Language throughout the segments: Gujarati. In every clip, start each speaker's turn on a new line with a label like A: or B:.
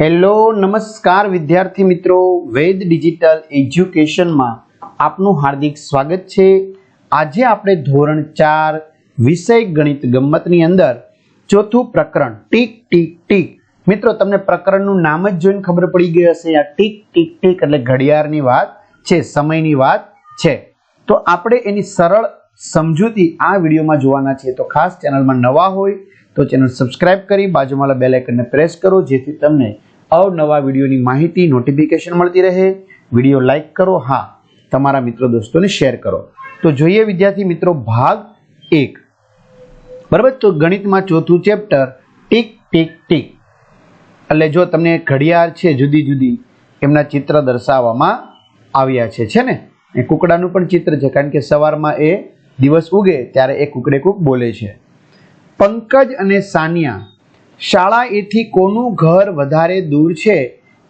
A: હેલો નમસ્કાર વિદ્યાર્થી મિત્રો, વેદ ડિજિટલ એજ્યુકેશનમાં આપનું હાર્દિક સ્વાગત છે। આજે આપણે ધોરણ 4 વિષય ગણિત ગમ્મતની અંદર ચોથું પ્રકરણ ટીક ટીક ટીક। મિત્રો તમને પ્રકરણનું નામ જ જોઈને ખબર પડી ગઈ હશે, આ ટીક ટીક ટીક એટલે ઘડિયાળની વાત છે, સમયની વાત છે। તો આપણે એની સરળ સમજૂતી આ વિડીયોમાં જોવાના છે। તો ખાસ ચેનલમાં નવા હોય તો ચેનલ સબસ્ક્રાઇબ કરી બાજુમાં બેલ આઇકનને પ્રેસ કરો, જેથી તમને અવનવા વિડીયોની માહિતી નોટિફિકેશન મળતી રહે। વિડીયો લાઈક કરો, હા તમારા મિત્રો દોસ્તોને શેર કરો। તો જોઈએ વિદ્યાર્થી મિત્રો ભાગ 1, બરાબર। તો ગણિતમાં ચોથું ચેપ્ટર ટીક ટીક ટીક એટલે જો તમને ઘડિયાળ છે જુદી જુદી એમના ચિત્ર દર્શાવવામાં આવ્યા છે ને। એ કુકડાનું પણ ચિત્ર છે, કારણ કે સવારમાં એ દિવસ ઉગે ત્યારે એ કુકડે કુક બોલે છે। પંકજ અને સાનિયા શાળાએથી કોનું ઘર વધારે દૂર છે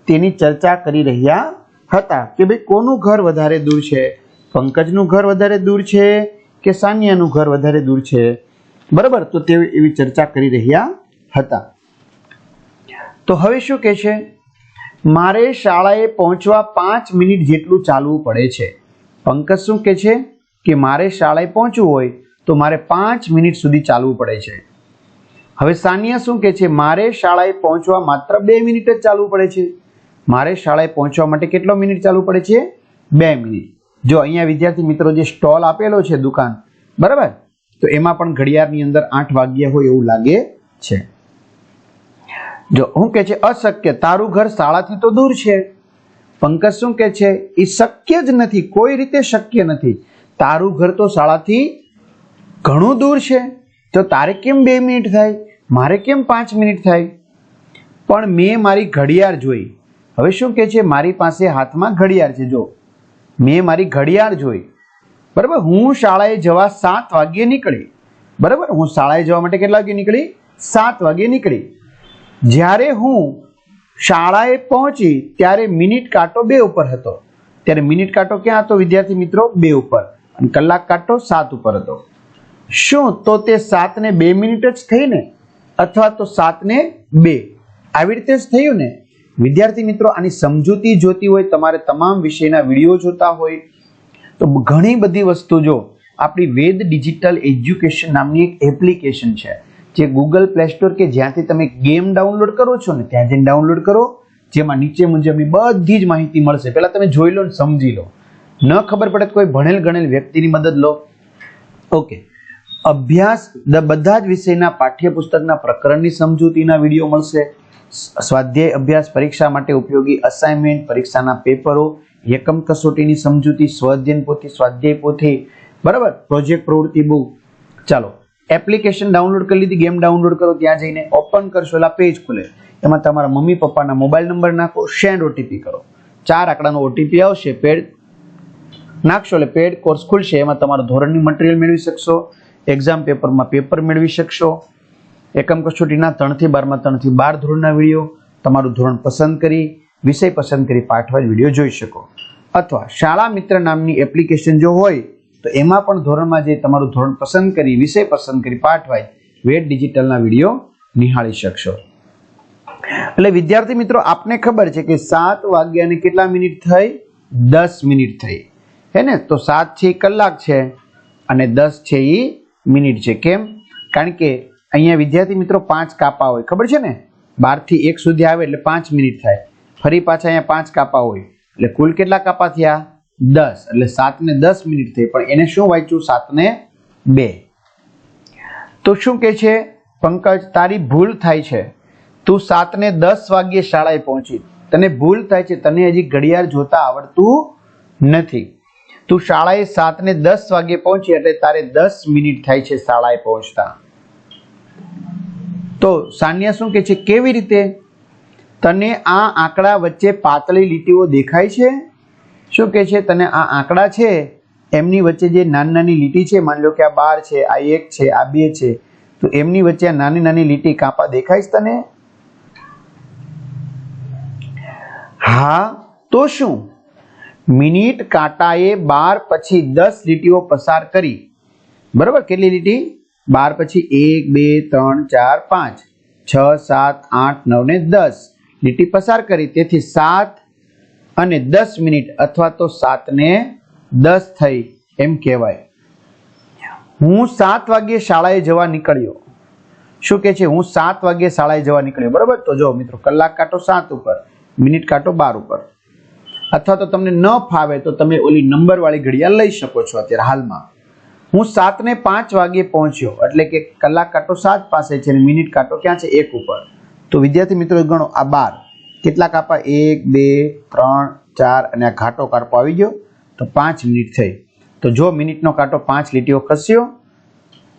A: તેની ચર્ચા કરી રહ્યા હતા કે ભાઈ કોનું ઘર વધારે દૂર છે, પંકજનું ઘર વધારે દૂર છે કે સાનિયાનું ઘર વધારે દૂર છે, બરાબર। તો તે એવી ચર્ચા કરી રહ્યા હતા। તો હવે શું કહે છે, મારે શાળાએ પહોંચવા 5 મિનિટ જેટલું ચાલવું પડે છે। પંકજ શું કહે છે કે મારે શાળાએ પહોંચવું હોય તો મારે 5 મિનિટ સુધી ચાલવું પડે છે। હવે સાનિયા શું કહે છે, મારે શાળાએ પહોંચવા માત્ર 2 મિનિટ જ ચાલવું પડે છે। મારે શાળાએ પહોંચવા માટે કેટલો મિનિટ ચાલવું પડે છે? 2 મિનિટ। જો અહીંયા વિદ્યાર્થી મિત્રો જે સ્ટોલ આપેલો છે દુકાન, બરાબર, તો એમાં પણ ઘડિયાળની અંદર 8 વાગ્યા હોય એવું લાગે છે। જો હું કહે છે અશક્ય, તારું ઘર શાળાથી તો દૂર છે। પંકજ શું કહે છે, એ શક્ય જ નથી, કોઈ રીતે શક્ય નથી, તારું ઘર તો શાળાથી ઘણું દૂર છે, તો તારે કેમ 2 મિનિટ થાય, મારે કેમ 5 મિનિટ થાય? પણ મેં મારી ઘડિયાળ જોઈ। હવે શું કહે છે, મારી પાસે હાથમાં ઘડિયાળ છે, જો મેં મારી ઘડિયાળ જોઈ, બરાબર। હું શાળાએ જવા 7 વાગ્યે નીકળી, બરાબર, હું શાળાએ જવા માટે કેટલા વાગે નીકળી? 7 વાગ્યે નીકળી। જ્યારે હું શાળાએ પહોંચી ત્યારે મિનિટ કાંટો 2 ઉપર હતો। ત્યારે મિનિટ કાંટો ક્યાં હતો વિદ્યાર્થી મિત્રો? 2 ઉપર, અને કલાક કાંટો 7 ઉપર હતો। શું તો તે 7 ને 2 મિનિટ જ થઈ ને, અથવા તો 7 ને 2 આવી રીતે જ થયું ને? વિદ્યાર્થી મિત્રો આની સમજૂતી જોતી હોય, તમારે તમામ વિષયના વિડીયો જોતા હોય તો ઘણી બધી વસ્તુ, જો આપણી વેદ ડિજિટલ એજ્યુકેશન નામની એક એપ્લિકેશન છે, જે ગૂગલ પ્લે સ્ટોર કે જ્યાંથી તમે ગેમ ડાઉનલોડ કરો છો ને ત્યાં જઈને ડાઉનલોડ કરો, જેમાં નીચે મુજબની બધી જ માહિતી મળશે। પહેલા તમે જોઈ લો ને સમજી લો, ન ખબર પડે તો કોઈ ભણેલ ગણેલ વ્યક્તિની મદદ લો। ઓકે, અભ્યાસ બધા જ વિષયના પાઠ્યપુસ્તકના પ્રકરણની સમજૂતીના વિડીયો મળશે, સ્વાધ્યાય અભ્યાસ, પરીક્ષા માટે ઉપયોગી અસાઇનમેન્ટ, પરીક્ષાના પેપરો, એકમ કસોટીની સમજૂતી, સ્વાધ્યાય પોથી, સ્વાધ્યાય પોથી, બરાબર, પ્રોજેક્ટ પ્રવૃત્તિ બુક। ચાલો એપ્લિકેશન ડાઉનલોડ કરી લીધી, ગેમ ડાઉનલોડ કરો, ત્યાં જઈને ઓપન કરશો એટલે પેજ ખુલે, એમાં તમારા મમ્મી પપ્પાના મોબાઈલ નંબર નાખો, સેન્ડ ઓટીપી કરો, 4 આંકડાનો ઓટીપી આવશે, પેડ નાખશો એટલે પેડ કોર્સ ખુલશે, એમાં તમારું ધોરણની મટીરિયલ મેળવી શકશો, એક્ઝામ પેપરમાં પેપર મેળવી શકશો, એકમ કસોટીના 3 થી 12 માં 3 થી 12 ધોરણના વિડીયો, તમારું ધોરણ પસંદ કરી, વિષય પસંદ કરી પાઠવાઇઝ વિડીયો જોઈ શકો। અથવા શાળા મિત્ર નામની એપ્લિકેશન જો હોય તો એમાં પણ ધોરણમાં જે તમારું ધોરણ પસંદ કરી, વિષય પસંદ કરી પાઠવાઇઝ વેદ ડિજિટલના વિડીયો નિહાળી શકશો। એટલે વિદ્યાર્થી મિત્રો આપને ખબર છે કે 7 વાગ્યાને કેટલા મિનિટ થઈ? 10 મિનિટ થઈ, હે ને? તો 7 છે કલાક છે અને 10 છે એ મિનિટ છે। કેમ? કારણ કે અહીંયા વિદ્યાર્થી મિત્રો 5 કાપા હોય, ખબર છે ને? 12 થી 1 સુધી આવે એટલે 5 મિનિટ થાય, ફરી પાછા અહીંયા 5 કાપા હોય એટલે કુલ કેટલા કાપા થયા? 10, એટલે 7 ને 10 મિનિટ થઈ, પણ એને શું વાંચ્યું? 7 ને 2। તો શું કહે છે પંકજ, તારી ભૂલ થાય છે, તું 7 ને 10 વાગ્યે શાળાએ પહોંચી, તને ભૂલ થાય છે, તને હજી ઘડિયાળ જોતા આવડતું નથી, તું શાળાએ 7 ને 10 વાગ્યે પહોંચી એટલે તારે 10 મિનિટ થાય છે શાળાએ પહોંચતા। તો સાનિયા શું કહે છે, કેવી રીતે? તને આ આંકડા વચ્ચે પાતળી લીટીઓ દેખાય છે? શું કહે છે, તને આ આંકડા છે એમની વચ્ચે જે નાની નાની લીટી છે, માની લો કે આ 12 છે, આ 1 છે, આ 2 છે, તો એમની વચ્ચે આ નાની નાની લીટી કાપા દેખાય છે તને? હા, તો શું? મિનિટ કાંટાએ 12 પછી 10 લીટીઓ પસાર કરી, બરાબર, કેટલી લીટી? 12 પછી 1 2 3 4 5 6 7 8 9 ને 10 લીટી પસાર કરી, તેથી 7:10 અથવા તો 7:10 થઈ એમ કહેવાય. હું 7 વાગ્યે શાળાએ જવા નીકળ્યો. શું કે છે? હું 7 વાગ્યે શાળાએ જવા નીકળ્યો. બરાબર. તો જો મિત્રો, કલાક કાંટો 7 ઉપર, મિનિટ કાંટો 12 ઉપર. અથવા તો તમને ન ફાવે તો તમે ઓલી નંબર વાળી ઘડિયાળ લઈ શકો છો. અત્યારે હાલમાં હું 7:05 વાગ્યે પહોંચ્યો, એટલે કે કલાક કાંટો 7 પાસે છે અને મિનિટ કાંટો ક્યાં છે? 1 ઉપર. તો વિદ્યાર્થી મિત્રો ગણો, આ 12 કેટલા કાપા? 1 2 3 4 અને આ ઘાટો કાપો આવી ગયો તો 5 મિનિટ થઈ. તો જો મિનિટનો કાંટો 5 લીટીઓ ખસ્યો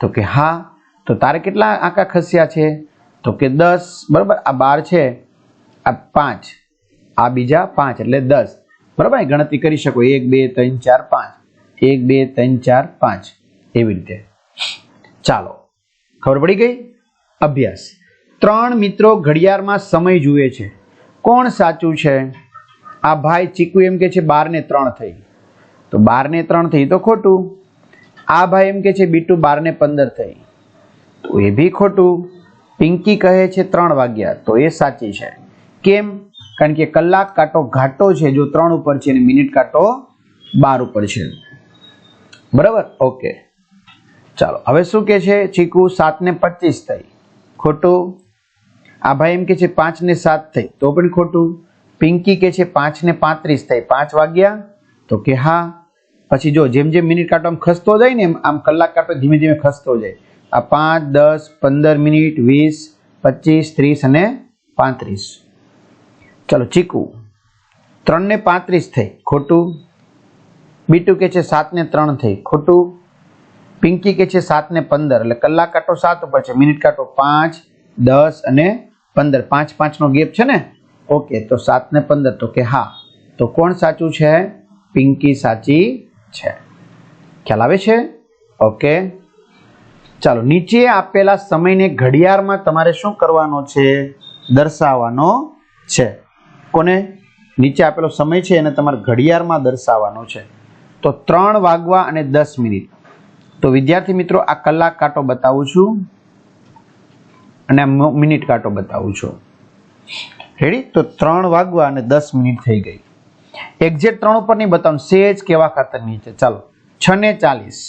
A: તો કે હા. તો તારે કેટલા આંકા ખસ્યા છે? તો કે 10. બરાબર. આ 12 છે, આ 5, આ બીજા 5 એટલે 10. બરાબર. ગણતરી કરી શકો 1 2 3 4 5, 1 2 3 4 5 એવી રીતે. ચાલો, ખબર પડી ગઈ. અભ્યાસ. 3 મિત્રો ઘડિયાળમાં સમય જુએ છે. કોણ સાચું છે? આ ભાઈ ચીકુ એમ કે છે 12:03 થઈ, તો 12:03 થઈ તો ખોટું. આ ભાઈ એમ કે છે બીટુ 12:15 થઈ, તો એ બી ખોટું. પિંકી કહે છે 3 વાગ્યા, તો એ સાચી છે. કેમ? કારણ કે કલાક કાંટો ઘાટો છે જો 3 ઉપર છે અને મિનિટ કાંટો 12 ઉપર છે. બરાબર. ઓકે, ચાલો હવે શું કે છે? ચીકુ 7:25 થઈ, ખોટું. આ ભાઈ એમ કે છે 5:07 થઈ, તો પણ ખોટું. પિંકી કે છે 5:35 થઈ, 5 વાગ્યા, તો કે હા. પછી જો જેમ જેમ મિનિટ કાંટો આમ ખસતો જાય ને આમ કલાક કાંટો ધીમે ધીમે ખસતો જાય. આ 5 10 15 મિનિટ 20 25 30 અને 35. ચલો, ચીકુ 3:35 થઈ, ખોટું. બીટુ કે છે 7:03 થઈ, ખોટું. પિંકી કે છે 7:15, એટલે કલાક કાંટો 7 ઉપર છે, મિનિટ કાંટો 5 10 અને 15, 5 નો ગેપ છે ને. ઓકે, તો 7:15 તો કે હા. તો કોણ સાચું છે? પિંકી સાચી છે. ખ્યાલ આવે છે? ઓકે, ચાલો. નીચે આપેલા સમયને ઘડિયાળમાં તમારે શું કરવાનો છે? દર્શાવવાનો છે. કોને? નીચે આપેલો સમય છે એને તમારે ઘડિયાળમાં દર્શાવવાનો છે. તો 3 વાગવા અને 10 મિનિટ. તો વિદ્યાર્થી મિત્રો, આ કલાક કાંટો બતાવું છું અને આ મિનિટ કાંટો બતાવું છું. રેડી? તો 3 વાગવા અને 10 મિનિટ થઈ ગઈ. એક્ઝેક્ટ 3 ઉપર નહીં બતાવું, સેજ કેવા ખાતર નીચે. ચાલો, 6:40.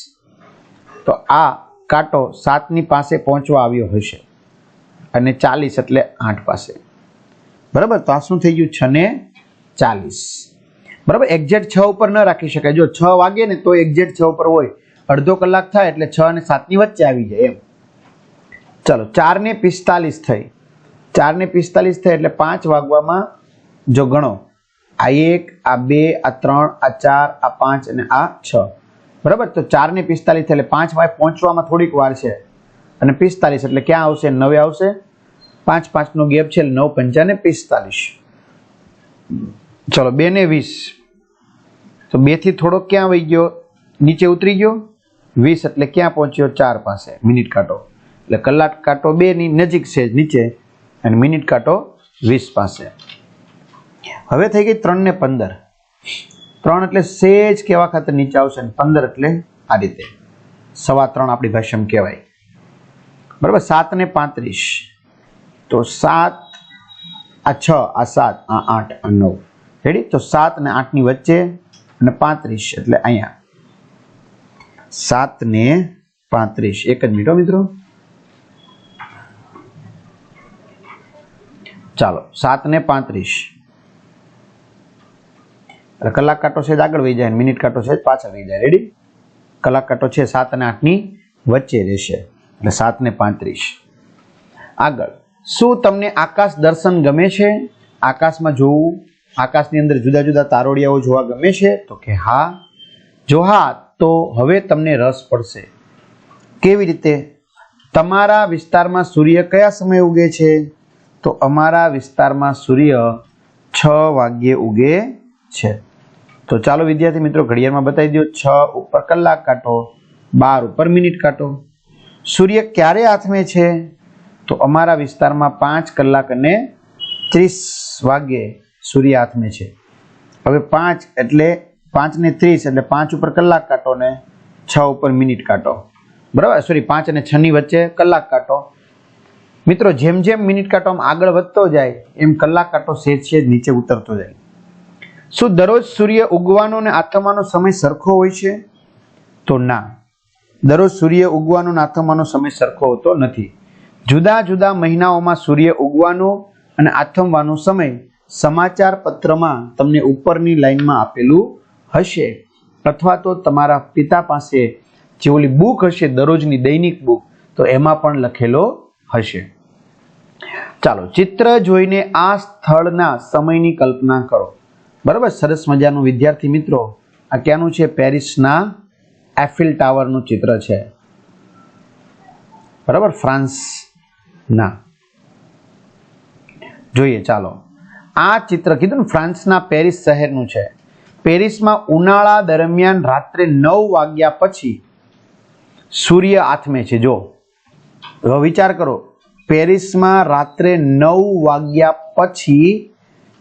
A: તો આ કાંટો 7 ની પાસે પહોંચવા આવ્યો હશે અને 40 એટલે 8 પાસે. બરાબર. તો આ શું થઈ ગયું? 6:40. બરાબર. એક્ઝેક્ટ 6 ઉપર ન રાખી શકાય. જો 6 વાગે ને તો એક્ઝેક્ટ 6 ઉપર હોય, અડધો કલાક થાય એટલે 6 અને 7 ની વચ્ચે આવી જાય એમ. ચલો, 4:45 થઈ. 4:45 થઈ એટલે 5 વાગવામાં જો ગણો, આ 1 આ 2 આ 3 આ 4 આ 5 અને આ 6. બરાબર. તો 4:45 એટલે 5 વાગે પહોંચવામાં થોડીક વાર છે અને 45 એટલે ક્યાં આવશે? 9 આવશે. 5 નો ગેપ છે, 9 × 5 = 45. ચલો, 2:20. તો 2 થી થોડોક ક્યાં વહી ગયો? નીચે ઉતરી ગયો. 20 એટલે ક્યાં પહોંચ્યો? 4 પાસે, મિનિટ કાંટો. એટલે કલાક કાંટો 2 ની નજીક છે નીચે અને મિનિટ કાંટો 20 પાસે. હવે થઈ ગઈ 3:15. 3 એટલે સેજ કેવા ખાતર નીચે આવશે અને 15 એટલે આ રીતે 3:15 આપણી ભાષામાં કહેવાય. બરાબર. 7:35. તો 7 આ 6 આ 7 આ 8 આ 9. રેડી? તો 7 અને 8 ની વચ્ચે અને 35 એટલે અહીંયા 7:35. એક જ મિનિટ મિત્રો. ચાલો, 7:35. એટલે કલાક કાંટો છે આગળ વહી જાય, મિનિટ કાંટો છે પાછળ વહી જાય. રેડી? કલાક કાંટો છે 7 અને 8 ની વચ્ચે રહેશે એટલે 7:35. આગળ, શું તમને આકાશ દર્શન ગમે છે? આકાશમાં જોવું, આકાશની અંદર જુદા જુદા તારોડિયાઓ જોવા ગમે છે? તો કે હા. જો હા, તો હવે તમને રસ પડશે. કેવી રીતે? તમારા વિસ્તારમાં સૂર્ય કયા સમયે ઉગે છે? તો અમારા વિસ્તારમાં સૂર્ય 6 વાગ્યે ઉગે છે. તો ચાલો વિદ્યાર્થી મિત્રો, ઘડિયાળમાં બતાવી દો. 6 ઉપર કલાક કાંટો, 12 ઉપર મિનિટ કાંટો. સૂર્ય ક્યારે આથમે છે? તો અમારા વિસ્તારમાં 5 કલાક અને 30 વાગ્યે સૂર્ય આથમે છે. હવે 5 એટલે 5:30 એટલે 5 ઉપર કલાક કાંટો ને 6 ઉપર મિનિટ કાંટો. બરાબર. સોરી, 5 અને 6 ની વચ્ચે કલાક કાંટો. મિત્રો જેમ જેમ મિનિટ કાંટો આગળ વધતો જાય એમ કલાક કાંટો સેજ નીચે ઉતરતો જાય. શું દરરોજ સૂર્ય ઉગવાનો અને આથમવાનો સમય સરખો હોય છે? તો ના, દરરોજ સૂર્ય ઉગવાનો અને આથમવાનો સમય સરખો હોતો નથી. જુદા જુદા મહિનાઓમાં સૂર્ય ઉગવાનો અને આથમવાનો સમય સમાચાર પત્રમાં તમને ઉપરની લાઈનમાં આપેલું હશે, અથવા તો તમારા પિતા પાસે જે ઓલી બુક હશે દરરોજની દૈનિક બુક, તો એમાં પણ લખેલો હશે. ચાલો, ચિત્ર જોઈને આ સ્થળના સમયની કલ્પના કરો. બરાબર, સરસ મજાનું વિદ્યાર્થી મિત્રો, આ ક્યાંનું છે? પેરિસના એફિલ ટાવરનું ચિત્ર છે. બરાબર, ફ્રાન્સના. જોઈએ, ચાલો. આ ચિત્ર કીધું ને ફ્રાન્સના પેરિસ શહેરનું છે. પેરિસમાં ઉનાળા દરમિયાન રાત્રે 9 વાગ્યા પછી સૂર્ય આથમે છે. જો હવે વિચાર કરો, પેરિસમાં રાત્રે 9 વાગ્યા પછી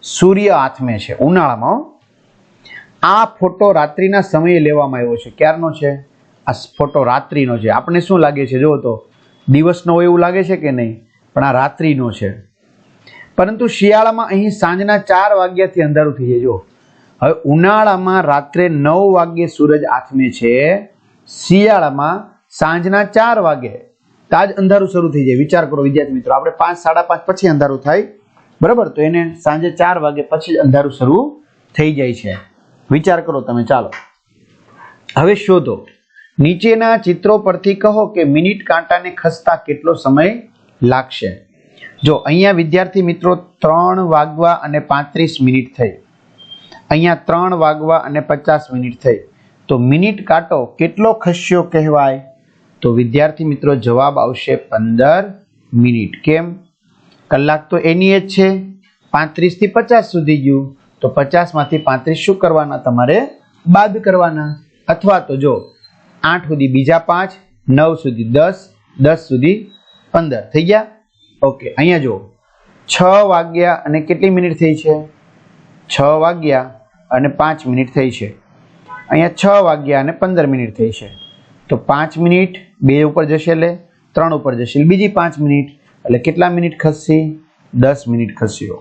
A: સૂર્ય આથમે છે ઉનાળામાં. આ ફોટો રાત્રિના સમયે લેવામાં આવ્યો છે. ક્યારનો છે આ ફોટો? રાત્રિનો છે. આપણે શું લાગે છે? જો તો દિવસનો હોય એવું લાગે છે કે નહીં, પણ આ રાત્રિનો છે. પરંતુ શિયાળામાં અહીં સાંજના 4 વાગ્યાથી અંધારું થઈ જાય. જો હવે ઉનાળામાં રાત્રે 9 વાગ્યે સૂરજ આથમે છે, શિયાળામાં સાંજના 4 વાગે તાજ અંધારું શરૂ થઈ જાય. વિચાર કરો વિદ્યાર્થી મિત્રો, આપણે 5, 5:30 પછી અંધારું થાય, બરાબર, તો એને સાંજે 4 વાગે પછી જ અંધારું શરૂ થઈ જાય છે. વિચાર કરો તમે. ચાલો હવે શોધો. નીચેના ચિત્રો પરથી કહો કે મિનિટ કાંટાને ખસતા કેટલો સમય લાગશે. જો અહીંયા વિદ્યાર્થી મિત્રો 3 વાગવા અને 35 મિનિટ થઈ, અહીંયા 3 વાગવા અને 50 મિનિટ થઈ, તો મિનિટ કાંટો કેટલો ખસ્યો કહેવાય? તો વિદ્યાર્થી મિત્રો જવાબ આવશે 15 મિનિટ. કેમ? કલાક તો એની જ છે, 35 થી 50 સુધી ગયું, તો 50 માંથી 35 શું કરવાના? તમારે બાદ કરવાના. અથવા તો જો 8 સુધી બીજા 5, 9 સુધી 10, 10 સુધી 15 થઈ ગયા. ઓકે, અહીંયા જો 6 વાગ્યા અને કેટલી મિનિટ થઈ છે? 6 વાગ્યા અને 5 મિનિટ થઈ છે. અહીંયા 6 વાગ્યા અને 15 મિનિટ થઈ છે. તો 5 મિનિટ 2 ઉપર જશે એટલે 3 ઉપર જશે એટલે બીજી 5 મિનિટ, એટલે કેટલા મિનિટ ખસશે? 10 મિનિટ ખસ્યો.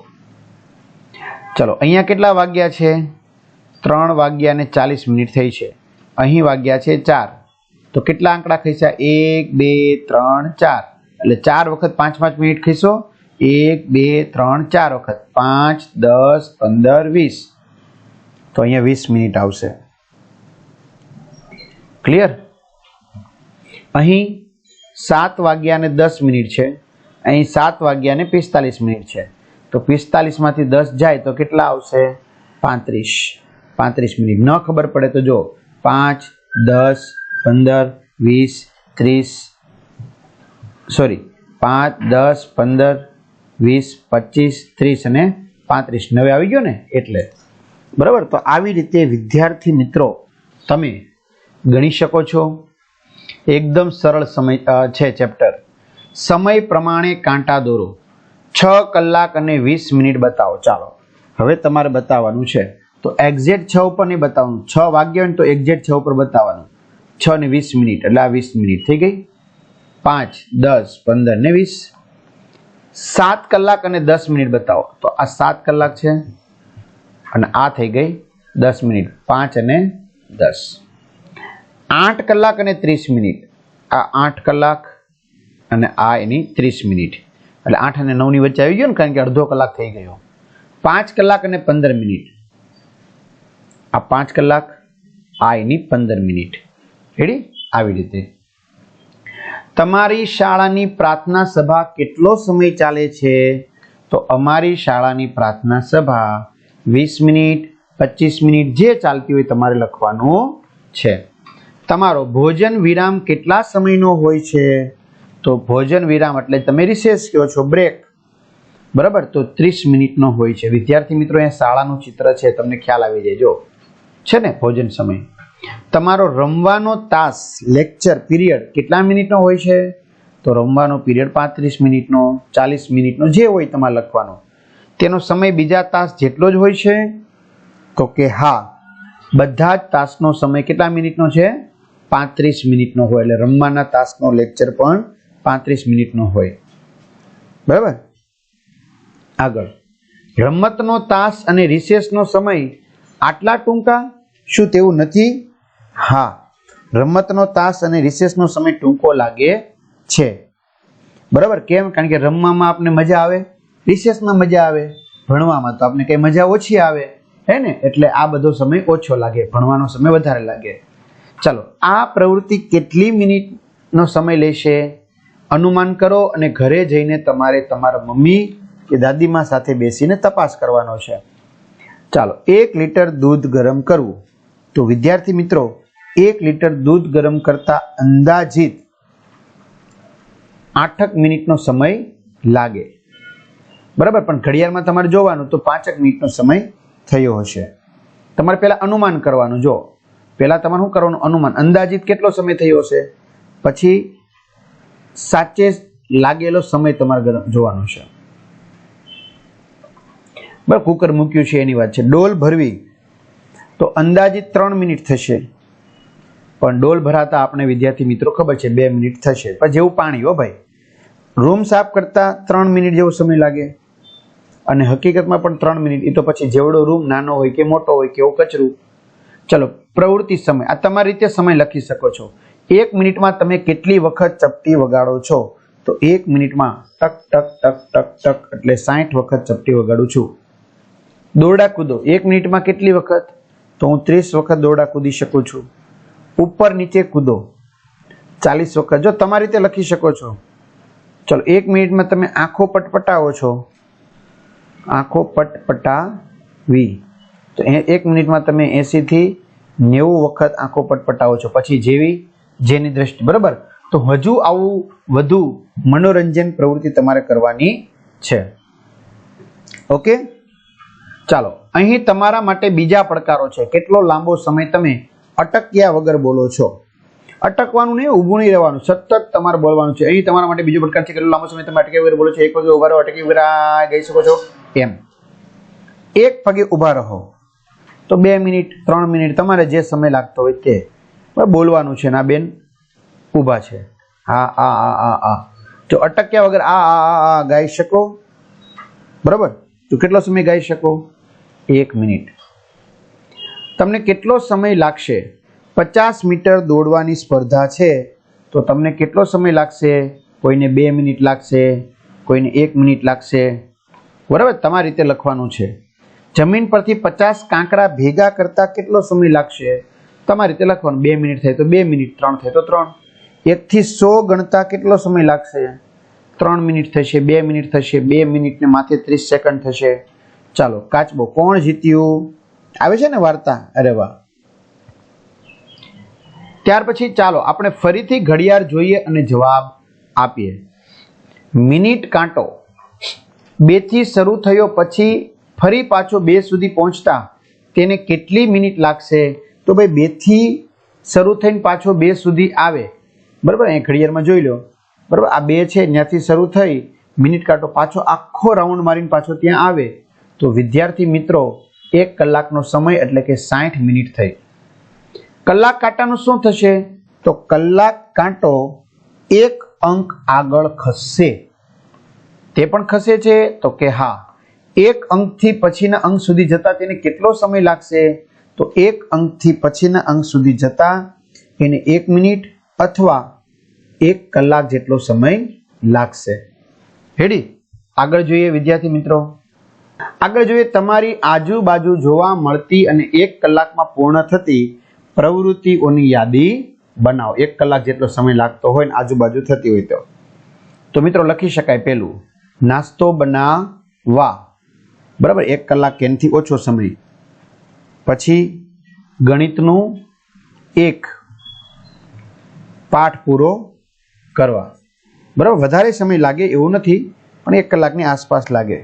A: ચલો, અહીંયા કેટલા વાગ્યા છે? 3 વાગ્યા અને 40 મિનિટ થઈ છે. અહીં વાગ્યા છે 4, તો કેટલા આંકડા ખસ્યા? 1, 2, 3, 4, એટલે 4 વખત 5 મિનિટ ખસ્યો. 1, 2, 3, 4 વખત 5, 10, 15, 20, તો અહીંયા 20 મિનિટ આવશે. ક્લિયર? અહીં 7 વાગ્યા અને 10 મિનિટ છે, અહીં 7 વાગ્યા અને 45 મિનિટ છે, તો 45 માંથી 10 જાય તો કેટલા આવશે? 35 મિનિટ. ન ખબર પડે તો જો 5, 10, 15, 20, 30, સોરી 5, 10, 15, 20, 25, 30 અને 35 નવે આવી ગયો ને એટલે. બરાબર, તો આવી રીતે વિદ્યાર્થી મિત્રો તમે ગણી શકો છો. એકદમ સરળ સમય છે ચેપ્ટર. સમય પ્રમાણે કાંટા દોરો. 6 કલાક અને 20 મિનિટ બતાવો. ચાલો હવે તમારે બતાવવાનું છે, તો એક્ઝેક્ટ 6 ઉપર નહીં બતાવવાનું. 6 વાગ્યા હોય ને તો એક્ઝેક્ટ 6 ઉપર બતાવવાનું. 6 ને 20 મિનિટ એટલે આ 20 મિનિટ થઈ ગઈ. 5, 10, 15 ને 20. 7 કલાક અને 10 મિનિટ બતાવો, તો આ 7 કલાક છે અને આ થઈ ગઈ 10 મિનિટ. 5 અને 10. 8 કલાક અને 30 મિનિટ, આ 8 કલાક અને આ એની 30 મિનિટ, એટલે 8 અને 9 ની વચ્ચે આવી ગયો ને, કારણ કે અડધો કલાક થઈ ગયો. 5 કલાક અને 15 મિનિટ, આ 5 કલાક, આ એની 15 મિનિટ. રેડી? આવી રીતે. તમારી શાળાની પ્રાર્થના સભા કેટલો સમય ચાલે છે? તો અમારી શાળાની પ્રાર્થના સભા 20 મિનિટ, 25 મિનિટ જે ચાલતી હોય તમારે લખવાનું છે. તમારો ભોજન વિરામ કેટલા સમયનો હોય છે? તો ભોજન વિરામ એટલે તમે રિસેસ કહો છો, બ્રેક, બરાબર, તો 30 મિનિટનો હોય છે. વિદ્યાર્થી મિત્રો અહીંયા શાળાનું ચિત્ર છે, તમને ખ્યાલ આવી જાય. જો છે ને ભોજન સમય. તમારો રમવાનો તાસ, લેક્ચર પીરિયડ કેટલા મિનિટનો હોય છે? તો રમવાનો પીરિયડ 35 મિનિટનો, 40 મિનિટનો જે હોય તમારે લખવાનો. તેનો સમય બીજા તાસ જેટલો જ હોય છે? તો કે હા, બધા જ તાસનો સમય કેટલા મિનિટનો છે? 35 મિનિટનો હોય. એટલે રમવાના તાસનો લેક્ચર પણ 35 મિનિટનો હોય. બરાબર. આગળ, રમતનો તાસ અને રિસેસનો સમય આટલા ટૂંકા, શું તેવું નથી? હા, રમતનો તાસ અને રિસેસનો સમય ટૂંકો લાગે છે. બરાબર. કેમ? કારણ કે રમવામાં આપને મજા આવે, રિસેસમાં મજા આવે, ભણવામાં તો આપને કઈ મજા ઓછી આવે, હે ને? એટલે આ બધો સમય ઓછો લાગે, ભણવાનો સમય વધારે લાગે. ચાલો, આ પ્રવૃત્તિ કેટલી મિનિટનો સમય લેશે? અનુમાન કરો અને ઘરે જઈને તમારે તમારા મમ્મી કે દાદીમા સાથે બેસીને તપાસ કરવાનો છે. ચાલો, 1 લીટર દૂધ ગરમ કરવું. તો વિદ્યાર્થી મિત્રો, 1 લીટર દૂધ ગરમ કરતા અંદાજિત 8 મિનિટનો સમય લાગે. બરાબર. પણ ઘડિયાળમાં તમારે જોવાનું તો 5 મિનિટનો સમય થયો હશે. તમારે પહેલા અનુમાન કરવાનું. જો પહેલા તમારે શું કરવાનું? અનુમાન, અંદાજિત કેટલો સમય થયો હશે, પછી સાચે લાગેલો સમય તમારે જોવાનો છે. બરાબર. કુકર મૂક્યું છે એની વાત છે. ડોલ ભરવી તો અંદાજિત 3 મિનિટ થશે, પણ ડોલ ભરાતા આપણે વિદ્યાર્થી મિત્રો ખબર છે 2 મિનિટ થશે. પણ જેવું પાણી, હો ભાઈ. રૂમ સાફ કરતા 3 મિનિટ જેવો સમય લાગે, અને હકીકતમાં પણ 3 મિનિટ. એ તો પછી જેવડો રૂમ નાનો હોય કે મોટો હોય કે એવું કચરું. ચલો, પ્રવૃત્તિ સમય, આ તમારી રીતે સમય લખી શકો છો. 1 મિનિટમાં તમે કેટલી વખત ચપટી વગાડો છો? તો 1 મિનિટમાં ટક ટક ટક ટક ટક એટલે 60 વખત ચપટી વગાડું છું. દોરડા કૂદો, 1 મિનિટમાં કેટલી વખત? તો હું 30 વખત દોરડા કૂદી શકું છું. ઉપર નીચે કૂદો 40 વખત. જો તમારી રીતે લખી શકો છો. ચલો, 1 મિનિટમાં તમે આંખો પટપટાવો છો, આંખો પટપટાવી, તો 1 મિનિટમાં તમે 80 થી 90 વખત આંખો પટપટાવો છો. પછી જેની દ્રષ્ટિ. બરાબર. તો હજુ આવું વધુ મનોરંજન પ્રવૃત્તિ તમારે કરવાની છે. ઓકે. ચાલો, અહીં તમારા માટે બીજા પડકારો છે. કેટલો લાંબો સમય તમે અટક્યા વગર બોલો છો? અટકવાનું નહીં, ઊભું નહીં રહેવાનું, સતત તમારે બોલવાનું છે. અહીં તમારા માટે બીજો પડકાર છે. કેટલો લાંબો સમય તમે અટક્યા વગર બોલો છો? એક પગે ઉભા રહો, અટકી વગર ગઈ શકો છો એમ. એક પગે ઉભા રહો તો 2 મિનિટ 3 મિનિટ તમારે જે સમય લાગતો હોય તે બોલવાનું છે. ના બેન ઊભા છે, હા આ આ આ આ. જો અટક્યા વગર આ ગાઈ શકો. બરાબર. તો કેટલો સમય ગાઈ શકો? 1 મિનિટ. તમને કેટલો સમય લાગશે? 50 મીટર દોડવાની સ્પર્ધા છે, તો તમને કેટલો સમય લાગશે? કોઈને 2 મિનિટ લાગશે, કોઈને 1 મિનિટ લાગશે. બરાબર. તમારી રીતે લખવાનું છે. જમીન પરથી 50 કાંકરા ભેગા કરતા કેટલો સમય લાગશે? તમારી રીતે લખવાનું. 2 મિનિટ થાય તો 2 મિનિટ, 3 થાય તો 3. 1 થી 100 ગણતા કેટલો સમય લાગશે? 3 મિનિટ થશે, 2 મિનિટ થશે, 2 મિનિટ ને માથે 30 સેકન્ડ થશે. ચાલો, કાચબો કોણ જીત્યું? આવે છે ને વાર્તા? અરે વાહ. ત્યાર પછી ચાલો આપણે ફરીથી ઘડિયાળ જોઈએ અને જવાબ આપીએ. મિનિટ કાંટો 2 થી શરૂ થયો, પછી ફરી પાછો 2 સુધી પહોંચતા તેને કેટલી મિનિટ લાગશે? તો ભાઈ 2 થી શરૂ થઈને પાછો 2 સુધી આવે. બરાબર. અહીં ઘડિયાળમાં જોઈ લો. બરાબર. આ 2 છે, ત્યાંથી શરૂ થઈ મિનિટ કાંટો પાછો આખો રાઉન્ડ મારીને પાછો ત્યાં આવે. તો વિદ્યાર્થી મિત્રો, 1 કલાકનો સમય એટલે કે 60 મિનિટ થઈ. કલાક કાંટાનું શું થશે? તો કલાક કાંટો 1 અંક આગળ ખસશે. તે પણ ખસે છે? તો કે હા. 1 અંકથી પછીના અંક સુધી જતા તેને કેટલો સમય લાગશે? તો 1 અંકથી પછીના અંક સુધી જતા એને 1 મિનિટ અથવા 1 કલાક જેટલો સમય લાગશે. રેડી? આગળ જોઈએ વિદ્યાર્થી મિત્રો. આગળ જોઈએ, તમારી આજુબાજુ જોવા મળતી અને 1 કલાકમાં પૂર્ણ થતી પ્રવૃત્તિઓની યાદી બનાવો. 1 કલાક જેટલો સમય લાગતો હોય ને આજુબાજુ થતી હોય તો મિત્રો લખી શકાય. પહેલું, નાસ્તો બનાવવા. બરાબર. 1 કલાક એનાથી ઓછો સમય. પછી ગણિતનું 1 પાઠ પૂરો કરવા. બરાબર. વધારે સમય લાગે એવું નથી, પણ 1 કલાકની આસપાસ લાગે.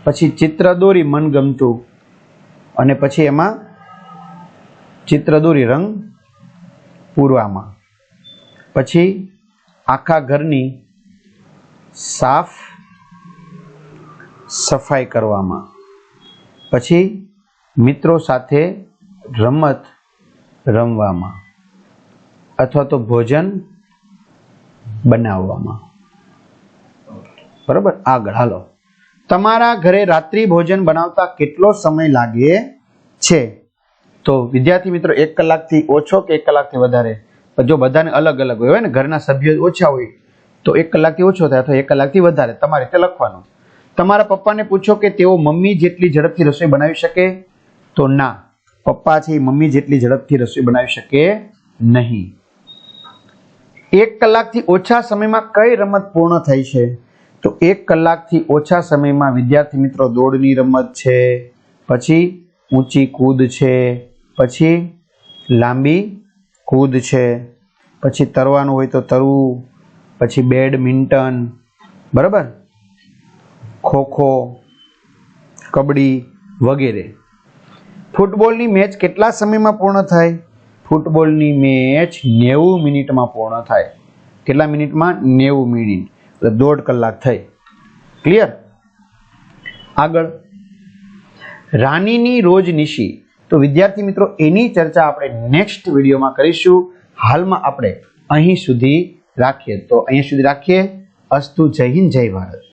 A: પછી ચિત્ર દોરી મનગમતું, અને પછી એમાં ચિત્ર દોરી રંગ પૂરવામાં. પછી આખા ઘરની સાફ સફાઈ કરવામાં. પછી મિત્રો સાથે રમત રમવામાં અથવા તો ભોજન બનાવવામાં. બરાબર. આગળ હાલો. તમારા ઘરે રાત્રિ ભોજન બનાવતા કેટલો સમય લાગે છે? તો વિદ્યાર્થી મિત્રો 1 કલાકથી ઓછો કે 1 કલાકથી વધારે? જો બધાને અલગ અલગ હોય ને, ઘરના સભ્યો ઓછા હોય તો 1 કલાકથી ઓછો થાય અથવા 1 કલાકથી વધારે, તમારે તે લખવાનું. તમારા પપ્પાને પૂછો કે તેઓ મમ્મી જેટલી ઝડપથી રસોઈ બનાવી શકે? તો ના, પપ્પા છે એ મમ્મી જેટલી ઝડપથી રસોઈ બનાવી શકે નહીં. 1 કલાકથી ઓછા સમયમાં કઈ રમત પૂર્ણ થઈ છે? તો 1 કલાકથી ઓછા સમયમાં વિદ્યાર્થી મિત્રો દોડની રમત છે, પછી ઊંચી કૂદ છે, પછી લાંબી કૂદ છે, પછી તરવાનું હોય તો તરવું, પછી બેડમિન્ટન, બરાબર, ખોખો, કબડ્ડી વગેરે. ફૂટબોલની મેચ કેટલા સમયમાં પૂર્ણ થાય? ફૂટબોલની મેચ 90 મિનિટમાં પૂર્ણ થાય. કેટલા મિનિટમાં? 90 મિનિટ, એટલે 1.5 કલાક થઈ. ક્લિયર? આગળ, રાણીની રોજનીશી. તો વિદ્યાર્થી મિત્રો એની ચર્ચા આપણે નેક્સ્ટ વિડીયોમાં કરીશું. હાલમાં આપણે અહીં સુધી રાખીએ. અસ્તુ. જય હિન્દ, જય ભારત.